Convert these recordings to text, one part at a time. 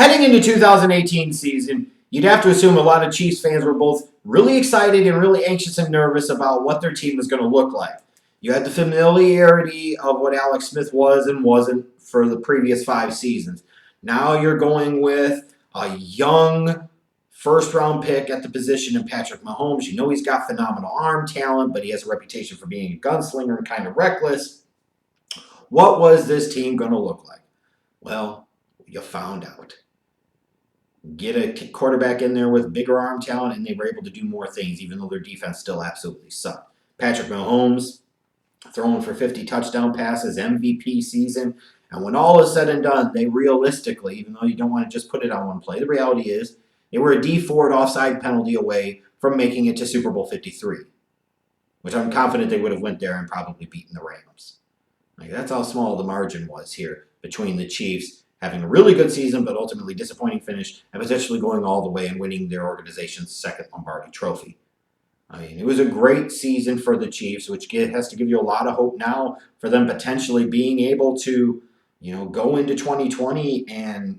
Heading into 2018 season, you'd have to assume a lot of Chiefs fans were both really excited and really anxious and nervous about what their team was going to look like. You had the familiarity of what Alex Smith was and wasn't for the previous 5 seasons. Now you're going with a young first-round pick at the position in Patrick Mahomes. You know he's got phenomenal arm talent, but he has a reputation for being a gunslinger and kind of reckless. What was this team going to look like? Well, you found out. Get a quarterback in there with bigger arm talent, and they were able to do more things, even though their defense still absolutely sucked. Patrick Mahomes throwing for 50 touchdown passes, MVP season. And when all is said and done, they realistically, even though you don't want to just put it on one play, the reality is they were a D Ford offside penalty away from making it to Super Bowl 53, which I'm confident they would have went there and probably beaten the Rams. Like, that's how small the margin was here between the Chiefs having a really good season but ultimately disappointing finish and potentially going all the way and winning their organization's second Lombardi trophy. I mean, it was a great season for the Chiefs, which has to give you a lot of hope now for them potentially being able to, go into 2020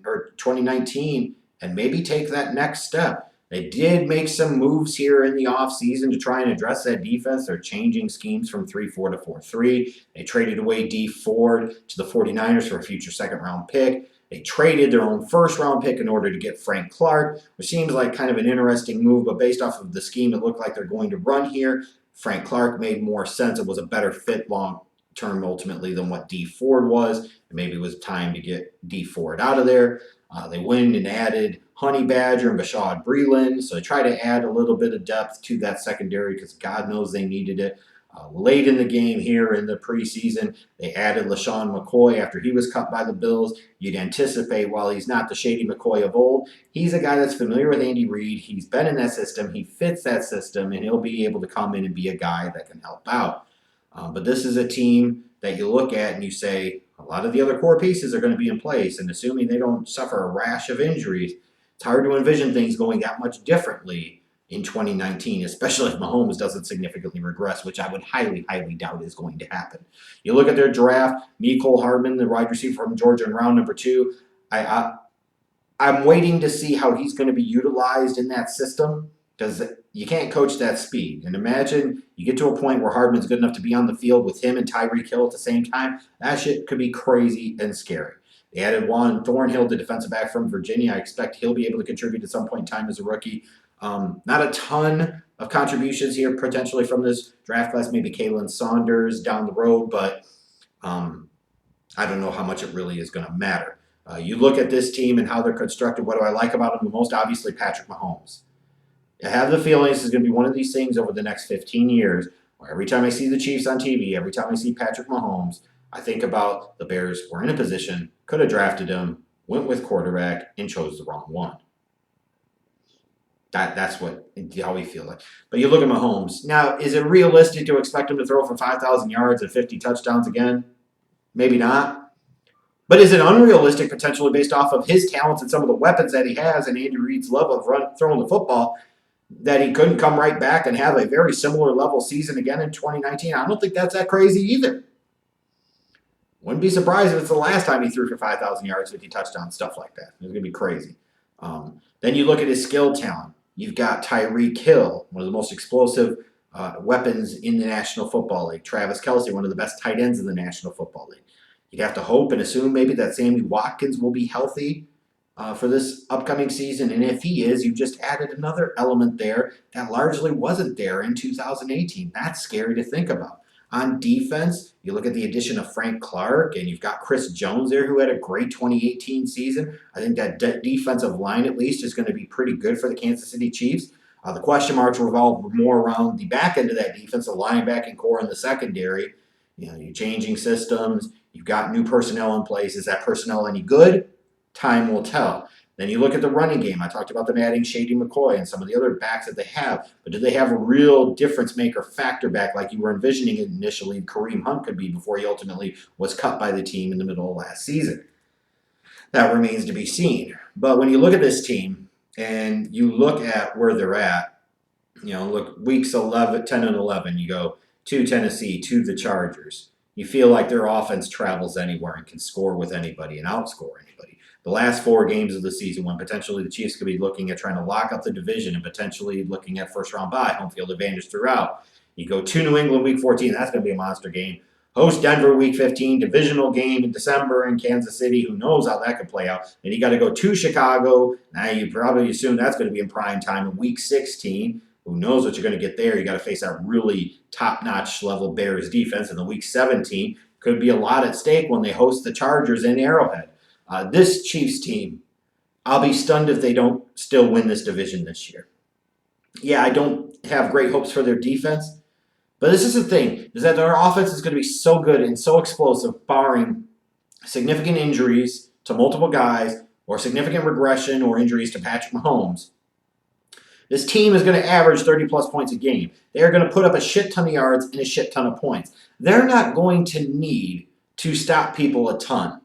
or 2019 and maybe take that next step. They did make some moves here in the offseason to try and address that defense. They're changing schemes from 3-4 to 4-3. They traded away D Ford to the 49ers for a future second-round pick. They traded their own first-round pick in order to get Frank Clark, which seems like kind of an interesting move, but based off of the scheme it looked like they're going to run here, Frank Clark made more sense. It was a better fit long-term ultimately than what D Ford was, and maybe it was time to get D Ford out of there. They went and added Honey Badger and Bashaud Breeland, so they try to add a little bit of depth to that secondary because God knows they needed it. Late in the game here in the preseason, they added LaShawn McCoy after he was cut by the Bills. You'd anticipate, while he's not the shady McCoy of old, he's a guy that's familiar with Andy Reid. He's been in that system. He fits that system, and he'll be able to come in and be a guy that can help out. But this is a team that you look at and you say, a lot of the other core pieces are going to be in place, and assuming they don't suffer a rash of injuries, it's hard to envision things going that much differently in 2019, especially if Mahomes doesn't significantly regress, which I would highly, highly doubt is going to happen. You look at their draft, Mecole Hardman, the wide receiver from Georgia in round number 2. I'm waiting to see how he's going to be utilized in that system because you can't coach that speed. And imagine you get to a point where Hardman's good enough to be on the field with him and Tyreek Hill at the same time. That shit could be crazy and scary. They added Juan Thornhill, the defensive back from Virginia. I expect he'll be able to contribute at some point in time as a rookie. Not a ton of contributions here potentially from this draft class. Maybe Kalen Saunders down the road, but I don't know how much it really is going to matter. You look at this team and how they're constructed. What do I like about them the most? Obviously, Patrick Mahomes. I have the feeling this is going to be one of these things over the next 15 years where every time I see the Chiefs on TV, every time I see Patrick Mahomes, I think about the Bears were in a position, could have drafted him, went with quarterback, and chose the wrong one. That's how we feel like. But you look at Mahomes. Now, is it realistic to expect him to throw for 5,000 yards and 50 touchdowns again? Maybe not. But is it unrealistic potentially based off of his talents and some of the weapons that he has and Andy Reid's love of throwing the football that he couldn't come right back and have a very similar level season again in 2019? I don't think that's that crazy either. Wouldn't be surprised if it's the last time he threw for 5,000 yards, 50 touchdowns, stuff like that. It's going to be crazy. Then you look at his skill talent. You've got Tyreek Hill, one of the most explosive weapons in the National Football League. Travis Kelce, one of the best tight ends in the National Football League. You'd have to hope and assume maybe that Sammy Watkins will be healthy for this upcoming season. And if he is, you just added another element there that largely wasn't there in 2018. That's scary to think about. On defense, you look at the addition of Frank Clark, and you've got Chris Jones there who had a great 2018 season. I think that defensive line, at least, is going to be pretty good for the Kansas City Chiefs. The question marks revolve more around the back end of that defense, the linebacking core and the secondary. You're changing systems. You've got new personnel in place. Is that personnel any good? Time will tell. Then you look at the running game. I talked about them adding Shady McCoy and some of the other backs that they have. But do they have a real difference maker factor back like you were envisioning initially Kareem Hunt could be before he ultimately was cut by the team in the middle of last season? That remains to be seen. But when you look at this team and you look at where they're at, look, weeks 10 and 11, you go to Tennessee, to the Chargers. You feel like their offense travels anywhere and can score with anybody and outscore anybody. the last 4 games of the season when potentially the Chiefs could be looking at trying to lock up the division and potentially looking at first round bye, home field advantage throughout. You go to New England week 14, that's going to be a monster game. Host Denver week 15, divisional game in December in Kansas City. Who knows how that could play out? Then you got to go to Chicago. Now you probably assume that's going to be in prime time in week 16. Who knows what you're going to get there? You got to face that really top-notch level Bears defense in the week 17. Could be a lot at stake when they host the Chargers in Arrowhead. This Chiefs team, I'll be stunned if they don't still win this division this year. Yeah, I don't have great hopes for their defense, but this is the thing, is that their offense is going to be so good and so explosive, barring significant injuries to multiple guys or significant regression or injuries to Patrick Mahomes. This team is going to average 30-plus points a game. They are going to put up a shit ton of yards and a shit ton of points. They're not going to need to stop people a ton.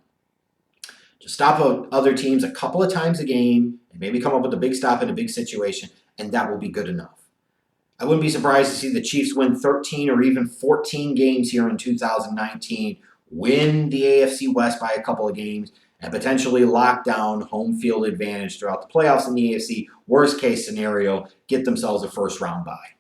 Just stop other teams a couple of times a game and maybe come up with a big stop in a big situation, and that will be good enough. I wouldn't be surprised to see the Chiefs win 13 or even 14 games here in 2019, win the AFC West by a couple of games, and potentially lock down home field advantage throughout the playoffs in the AFC. Worst case scenario, get themselves a first round bye.